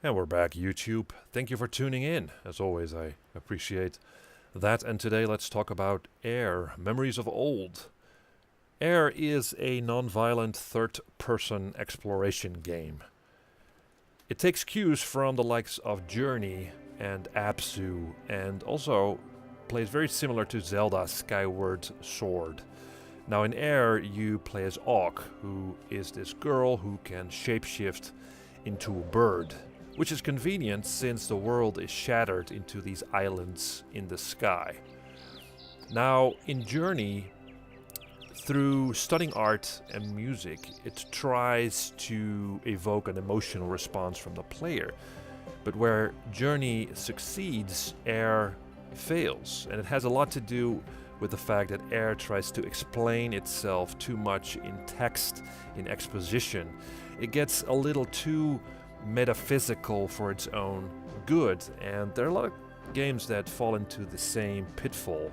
And we're back, YouTube. Thank you for tuning in. As always, I appreciate that. And today let's talk about AER, Memories of Old. AER is a non-violent third-person exploration game. It takes cues from the likes of Journey and Abzu, and also plays very similar to Zelda Skyward Sword. Now in AER you play as Auk, who is this girl who can shapeshift into a bird, which is convenient since the world is shattered into these islands in the sky. Now in Journey, through stunning art and music, it tries to evoke an emotional response from the player. But where Journey succeeds, AER fails. And it has a lot to do with the fact that AER tries to explain itself too much in text, in exposition. It gets a little too metaphysical for its own good, and there are a lot of games that fall into the same pitfall.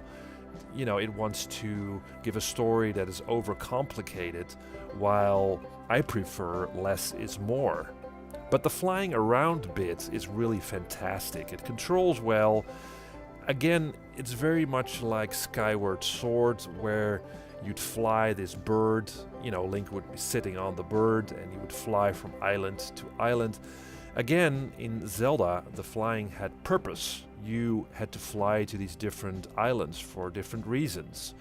You know, it wants to give a story that is overcomplicated, while I prefer less is more. But the flying around bit is really fantastic. It controls well. Again, it's very much like Skyward Sword, where you'd fly this bird, you know, Link would be sitting on the bird and he would fly from island to island. Again, in Zelda, the flying had purpose. You had to fly to these different islands for different reasons.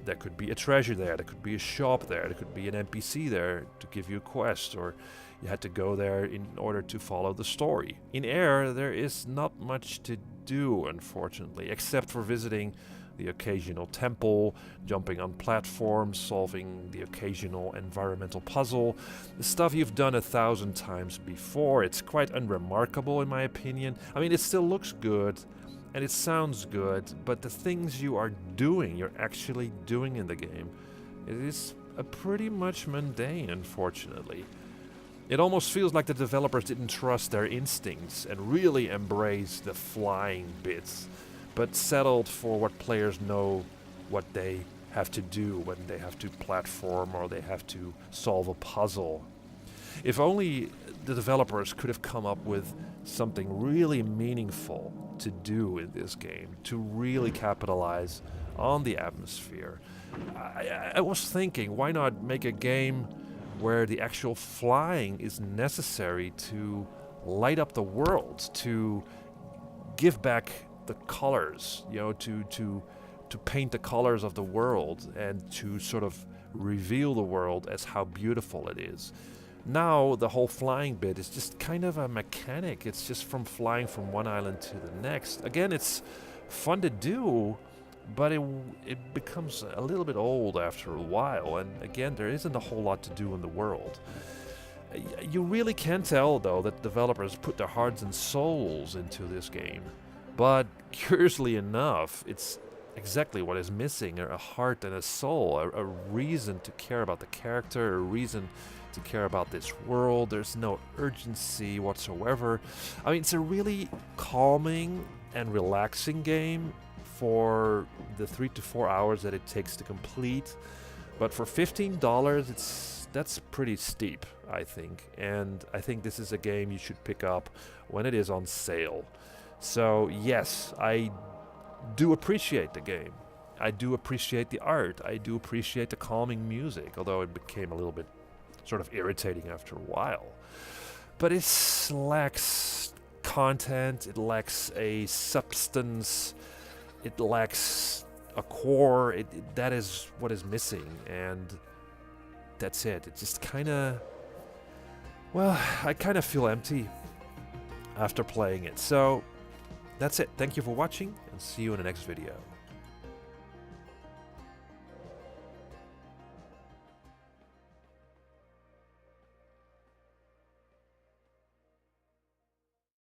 There could be a treasure there could be a shop there could be an NPC there to give you a quest, or you had to go there in order to follow the story. In AER, there is not much to do, unfortunately, except for visiting the occasional temple, jumping on platforms, solving the occasional environmental puzzle. The stuff you've done 1,000 times before. It's quite unremarkable in my opinion. I mean, it still looks good and it sounds good, but the things you are doing, you're actually doing in the game, it is pretty much mundane, unfortunately. It almost feels like the developers didn't trust their instincts and really embrace the flying bits, but settled for what players know what they have to do when they have to platform or they have to solve a puzzle. If only the developers could have come up with something really meaningful to do in this game, to really capitalize on the atmosphere. I was thinking, why not make a game where the actual flying is necessary to light up the world, to give back the colors, you know, to paint the colors of the world and to sort of reveal the world as how beautiful it is. Now the whole flying bit is just kind of a mechanic. It's just from flying from one island to the next. Again, it's fun to do, but it becomes a little bit old after a while, and again, there isn't a whole lot to do in the world. You really can tell, though, that developers put their hearts and souls into this game. But curiously enough, it's exactly what is missing, a heart and a soul, a reason to care about the character, a reason to care about this world. There's no urgency whatsoever. I mean, it's a really calming and relaxing game for the 3 to 4 hours that it takes to complete. But for $15, that's pretty steep, I think. And I think this is a game you should pick up when it is on sale. So yes, I do appreciate the game. I do appreciate the art. I do appreciate the calming music, although it became a little bit sort of irritating after a while. But it lacks content, it lacks a substance, it lacks a core. That is what is missing, and that's it. It just kind of, well, I kind of feel empty after playing it. So that's it. Thank you for watching, and see you in the next video.